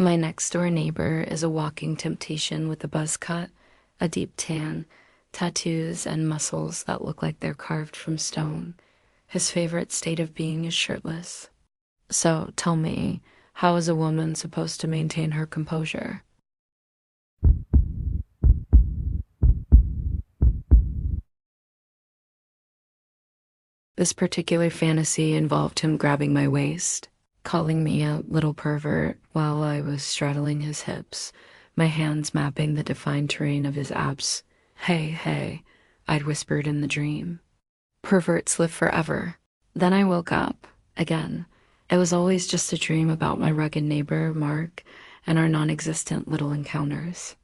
My next-door neighbor is a walking temptation with a buzz cut, a deep tan, tattoos, and muscles that look like they're carved from stone. His favorite state of being is shirtless. So tell me, how is a woman supposed to maintain her composure? This particular fantasy involved him grabbing my waist, calling me a little pervert while I was straddling his hips, my hands mapping the defined terrain of his abs. Hey, hey, I'd whispered in the dream. Perverts live forever. Then I woke up, again. It was always just a dream about my rugged neighbor, Marc, and our non-existent little encounters.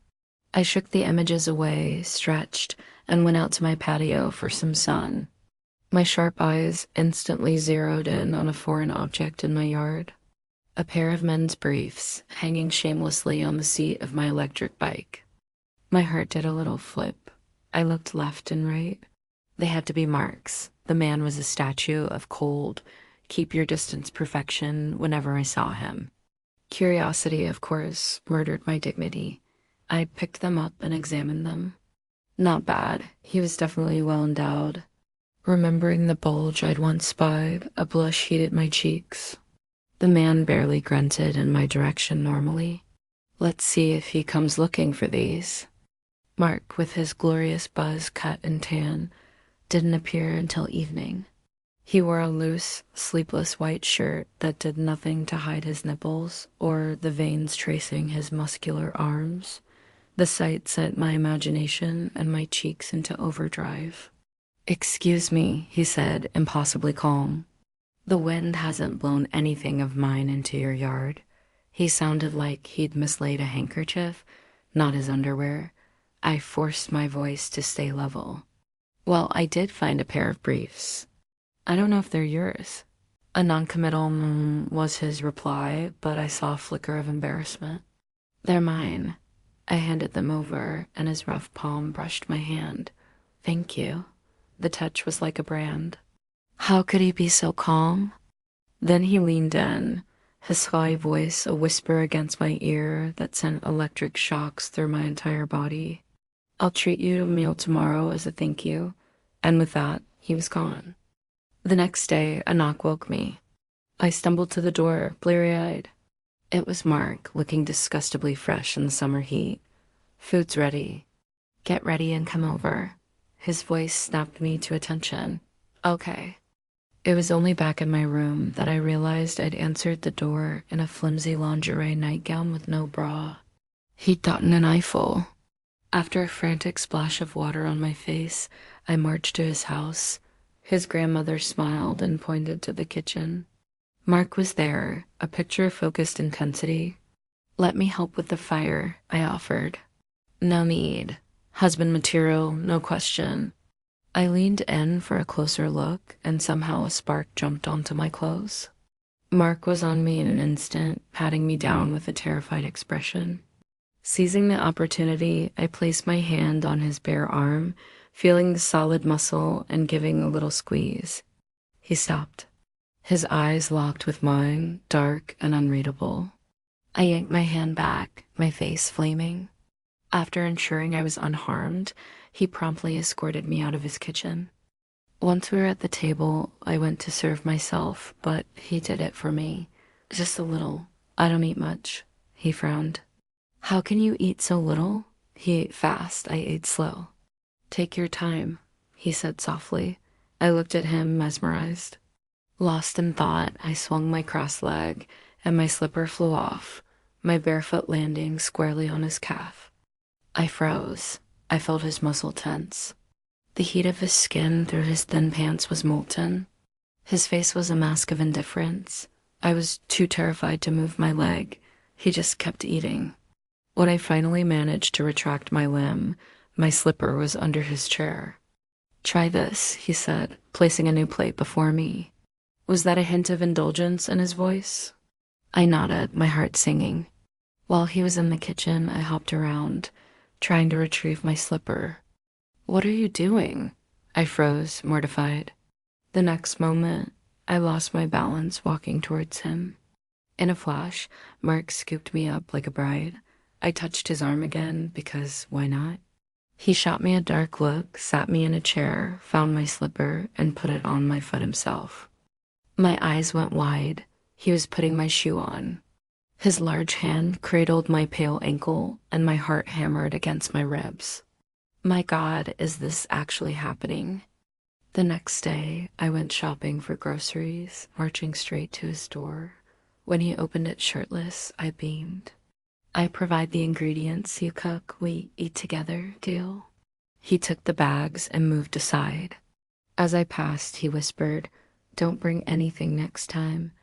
I shook the images away, stretched, and went out to my patio for some sun. My sharp eyes instantly zeroed in on a foreign object in my yard. A pair of men's briefs hanging shamelessly on the seat of my electric bike. My heart did a little flip. I looked left and right. They had to be Marc's. The man was a statue of cold, keep your distance perfection whenever I saw him. Curiosity, of course, murdered my dignity. I picked them up and examined them. Not bad. He was definitely well endowed. Remembering the bulge I'd once spied, a blush heated my cheeks. The man barely grunted in my direction normally. Let's see if he comes looking for these. Marc, with his glorious buzz cut and tan, didn't appear until evening. He wore a loose, sleeveless white shirt that did nothing to hide his nipples or the veins tracing his muscular arms. The sight sent my imagination and my cheeks into overdrive. "Excuse me," he said, impossibly calm. "The wind hasn't blown anything of mine into your yard." He sounded like he'd mislaid a handkerchief, not his underwear. I forced my voice to stay level. "Well, I did find a pair of briefs. I don't know if they're yours." A noncommittal was his reply, but I saw a flicker of embarrassment. "They're mine." I handed them over, and his rough palm brushed my hand. "Thank you." The touch was like a brand. How could he be so calm? Then he leaned in, his high voice a whisper against my ear that sent electric shocks through my entire body. "I'll treat you to a meal tomorrow as a thank you." And with that, he was gone. The next day, a knock woke me. I stumbled to the door, bleary-eyed. It was Marc, looking disgustingly fresh in the summer heat. "Food's ready. Get ready and come over." His voice snapped me to attention. "Okay." It was only back in my room that I realized I'd answered the door in a flimsy lingerie nightgown with no bra. He'd gotten an eyeful. After a frantic splash of water on my face, I marched to his house. His grandmother smiled and pointed to the kitchen. Marc was there, a picture-focused intensity. "Let me help with the fire," I offered. "No need. Husband material, no question." I leaned in for a closer look, and somehow a spark jumped onto my clothes. Marc was on me in an instant, patting me down with a terrified expression. Seizing the opportunity, I placed my hand on his bare arm, feeling the solid muscle and giving a little squeeze. He stopped. His eyes locked with mine, dark and unreadable. I yanked my hand back, my face flaming. After ensuring I was unharmed, he promptly escorted me out of his kitchen. Once we were at the table, I went to serve myself, but he did it for me. "Just a little. I don't eat much." He frowned. "How can you eat so little?" He ate fast, I ate slow. "Take your time," he said softly. I looked at him, mesmerized. Lost in thought, I swung my cross leg, and my slipper flew off, my barefoot landing squarely on his calf. I froze. I felt his muscle tense. The heat of his skin through his thin pants was molten. His face was a mask of indifference. I was too terrified to move my leg. He just kept eating. When I finally managed to retract my limb, my slipper was under his chair. "Try this," he said, placing a new plate before me. Was that a hint of indulgence in his voice? I nodded, my heart singing. While he was in the kitchen, I hopped around, trying to retrieve my slipper. "What are you doing?" I froze, mortified. The next moment, I lost my balance walking towards him. In a flash, Mark scooped me up like a bride. I touched his arm again because why not? He shot me a dark look, sat me in a chair, found my slipper, and put it on my foot himself. My eyes went wide. He was putting my shoe on. His large hand cradled my pale ankle, and my heart hammered against my ribs. My God, is this actually happening? The next day, I went shopping for groceries, marching straight to his door. When he opened it shirtless, I beamed. I provide the ingredients, you cook, we eat together, deal? He took the bags and moved aside. As I passed, he whispered, "Don't bring anything next time."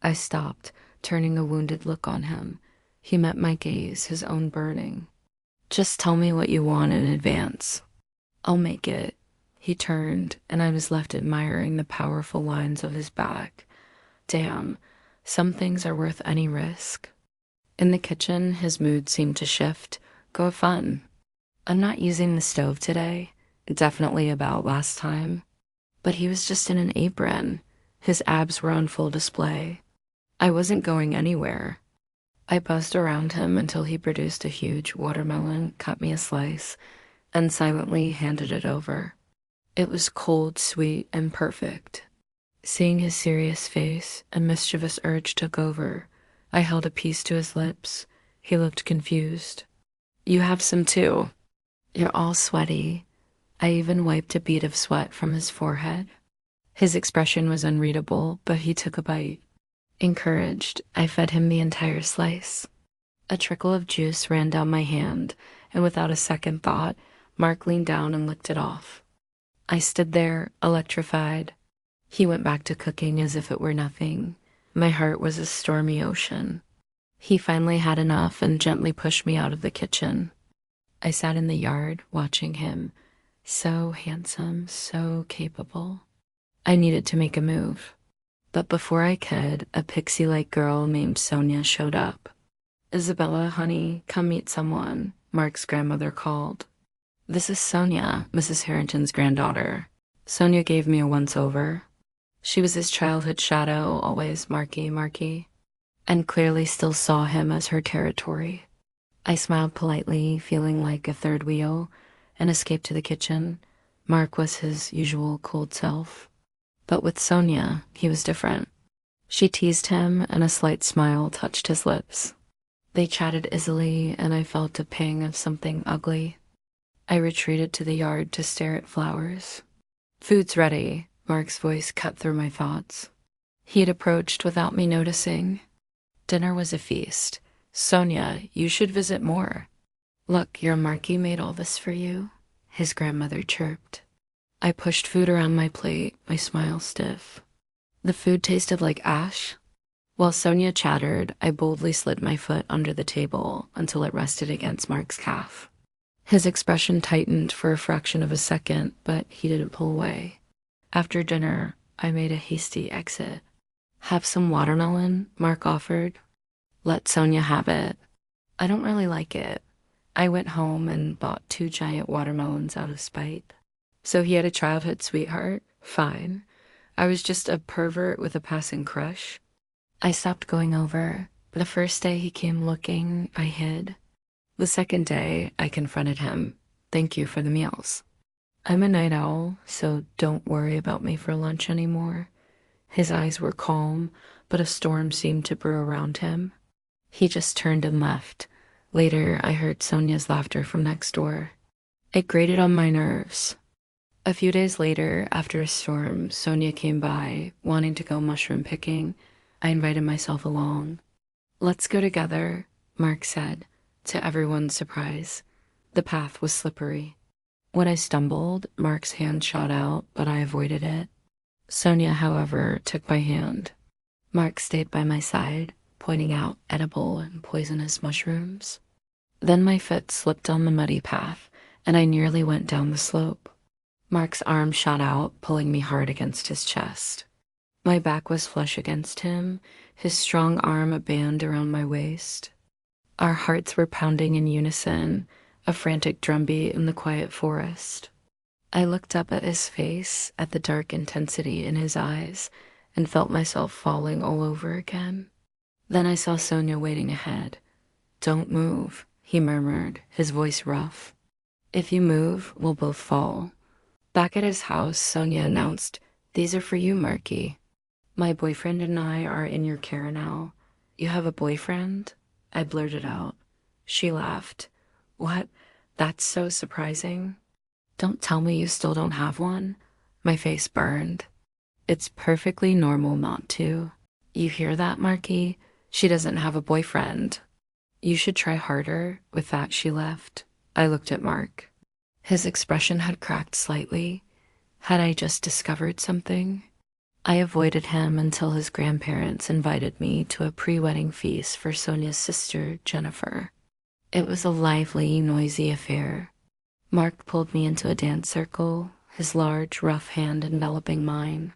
I stopped, turning a wounded look on him. He met my gaze, his own burning. "Just tell me what you want in advance. I'll make it." He turned, and I was left admiring the powerful lines of his back. Damn, some things are worth any risk. In the kitchen, his mood seemed to shift. Go have fun. I'm not using the stove today. Definitely about last time. But he was just in an apron. His abs were on full display. I wasn't going anywhere. I buzzed around him until he produced a huge watermelon, cut me a slice, and silently handed it over. It was cold, sweet, and perfect. Seeing his serious face, a mischievous urge took over. I held a piece to his lips. He looked confused. "You have some too." "You're all sweaty." I even wiped a bead of sweat from his forehead. His expression was unreadable, but he took a bite. Encouraged, I fed him the entire slice. A trickle of juice ran down my hand, and without a second thought, Mark leaned down and licked it off. I stood there, electrified. He went back to cooking as if it were nothing. My heart was a stormy ocean. He finally had enough and gently pushed me out of the kitchen. I sat in the yard, watching him. So handsome, so capable. I needed to make a move. But before I could, a pixie-like girl named Sonia showed up. "Isabella, honey, come meet someone," Mark's grandmother called. "This is Sonia, Mrs. Harrington's granddaughter." Sonia gave me a once-over. She was his childhood shadow, always Marky, and clearly still saw him as her territory. I smiled politely, feeling like a third wheel, and escaped to the kitchen. Mark was his usual cold self. But with Sonia, he was different. She teased him, and a slight smile touched his lips. They chatted easily, and I felt a pang of something ugly. I retreated to the yard to stare at flowers. "Food's ready," Mark's voice cut through my thoughts. He had approached without me noticing. Dinner was a feast. "Sonia, you should visit more." "Look, your Marky made all this for you," his grandmother chirped. I pushed food around my plate, my smile stiff. The food tasted like ash. While Sonia chattered, I boldly slid my foot under the table until it rested against Mark's calf. His expression tightened for a fraction of a second, but he didn't pull away. After dinner, I made a hasty exit. "Have some watermelon?" Mark offered. "Let Sonia have it." "I don't really like it." I went home and bought 2 giant watermelons out of spite. So he had a childhood sweetheart? Fine. I was just a pervert with a passing crush. I stopped going over. The first day he came looking, I hid. The second day, I confronted him. "Thank you for the meals." "I'm a night owl, so don't worry about me for lunch anymore." His eyes were calm, but a storm seemed to brew around him. He just turned and left. Later, I heard Sonia's laughter from next door. It grated on my nerves. A few days later, after a storm, Sonia came by, wanting to go mushroom picking. I invited myself along. "Let's go together," Mark said, to everyone's surprise. The path was slippery. When I stumbled, Mark's hand shot out, but I avoided it. Sonia, however, took my hand. Mark stayed by my side, pointing out edible and poisonous mushrooms. Then my foot slipped on the muddy path, and I nearly went down the slope. Mark's arm shot out, pulling me hard against his chest. My back was flush against him, his strong arm a band around my waist. Our hearts were pounding in unison, a frantic drumbeat in the quiet forest. I looked up at his face, at the dark intensity in his eyes, and felt myself falling all over again. Then I saw Sonia waiting ahead. "Don't move," he murmured, his voice rough. "If you move, we'll both fall." Back at his house, Sonia announced, "These are for you, Marky. My boyfriend and I are in your care now." "You have a boyfriend?" I blurted out. She laughed. "What? That's so surprising. Don't tell me you still don't have one." My face burned. "It's perfectly normal not to." "You hear that, Marky? She doesn't have a boyfriend." "You should try harder." With that, she left. I looked at Marc. His expression had cracked slightly. Had I just discovered something? I avoided him until his grandparents invited me to a pre-wedding feast for Sonia's sister, Jennifer. It was a lively, noisy affair. Marc pulled me into a dance circle, his large, rough hand enveloping mine.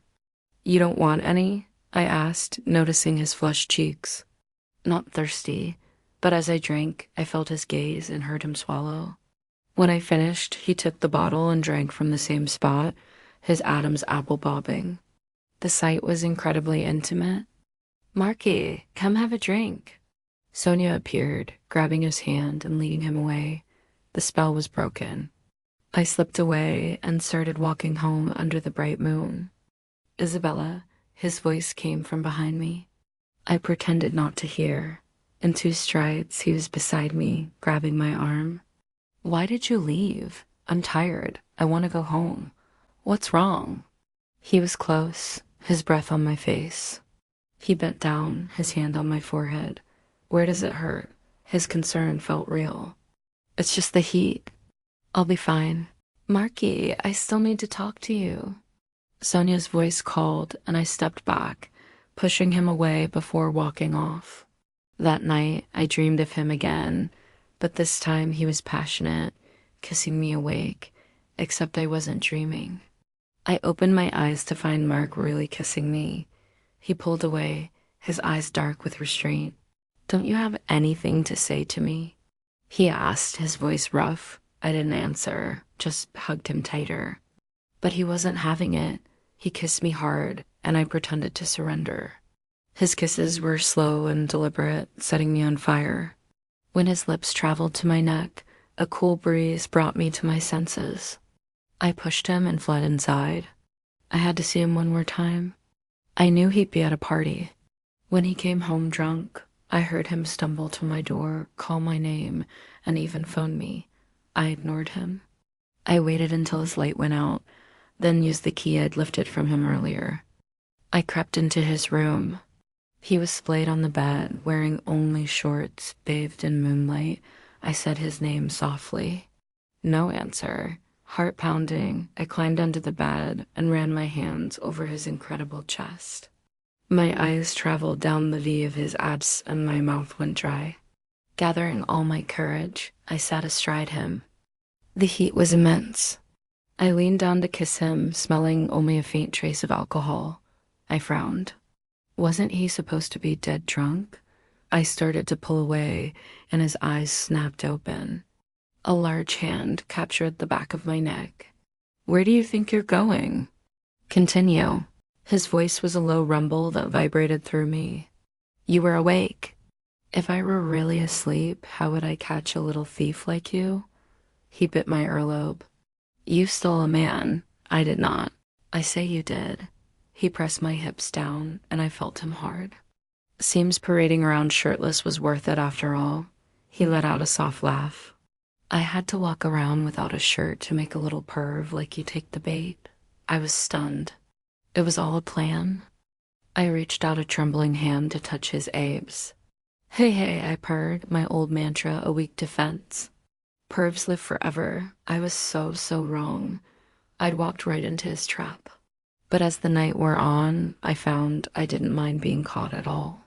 "You don't want any?" I asked, noticing his flushed cheeks. Not thirsty, but as I drank, I felt his gaze and heard him swallow. When I finished, he took the bottle and drank from the same spot, his Adam's apple bobbing. The sight was incredibly intimate. "Marky, come have a drink." Sonia appeared, grabbing his hand and leading him away. The spell was broken. I slipped away and started walking home under the bright moon. "Isabella," his voice came from behind me. I pretended not to hear. In 2 strides, he was beside me, grabbing my arm. "Why did you leave? I'm tired. I want to go home. What's wrong?" He was close, his breath on my face. He bent down, his hand on my forehead. "Where does it hurt?" His concern felt real. "It's just the heat." "I'll be fine." "Marky, I still need to talk to you." Sonia's voice called, and I stepped back, pushing him away before walking off. That night, I dreamed of him again, but this time he was passionate, kissing me awake, except I wasn't dreaming. I opened my eyes to find Marc really kissing me. He pulled away, his eyes dark with restraint. "Don't you have anything to say to me?" he asked, his voice rough. I didn't answer, just hugged him tighter. But he wasn't having it. He kissed me hard, and I pretended to surrender. His kisses were slow and deliberate, setting me on fire. When his lips traveled to my neck, a cool breeze brought me to my senses. I pushed him and fled inside. I had to see him one more time. I knew he'd be at a party. When he came home drunk, I heard him stumble to my door, call my name, and even phone me. I ignored him. I waited until his light went out, then used the key I'd lifted from him earlier. I crept into his room. He was splayed on the bed, wearing only shorts, bathed in moonlight. I said his name softly. No answer. Heart pounding, I climbed under the bed and ran my hands over his incredible chest. My eyes traveled down the V of his abs and my mouth went dry. Gathering all my courage, I sat astride him. The heat was immense. I leaned down to kiss him, smelling only a faint trace of alcohol. I frowned. Wasn't he supposed to be dead drunk? I started to pull away, and his eyes snapped open. A large hand captured the back of my neck. "Where do you think you're going?" "Continue." His voice was a low rumble that vibrated through me. "You were awake." "If I were really asleep, how would I catch a little thief like you?" He bit my earlobe. "You stole a man. I did not." "I say you did." He pressed my hips down, and I felt him hard. "Seems parading around shirtless was worth it after all." He let out a soft laugh. "I had to walk around without a shirt to make a little perv like you take the bait." I was stunned. It was all a plan? I reached out a trembling hand to touch his abs. Hey, I purred, my old mantra a weak defense. Pervs live forever. I was so wrong. I'd walked right into his trap. But as the night wore on, I found I didn't mind being caught at all.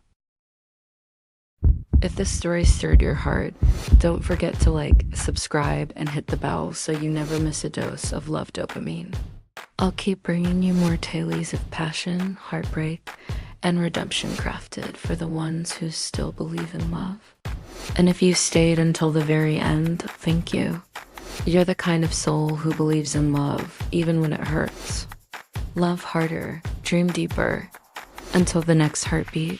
If this story stirred your heart, don't forget to like, subscribe, and hit the bell so you never miss a dose of love dopamine. I'll keep bringing you more tales of passion, heartbreak, and redemption crafted for the ones who still believe in love. And if you stayed until the very end, thank you. You're the kind of soul who believes in love, even when it hurts. Love harder, dream deeper. Until the next heartbeat.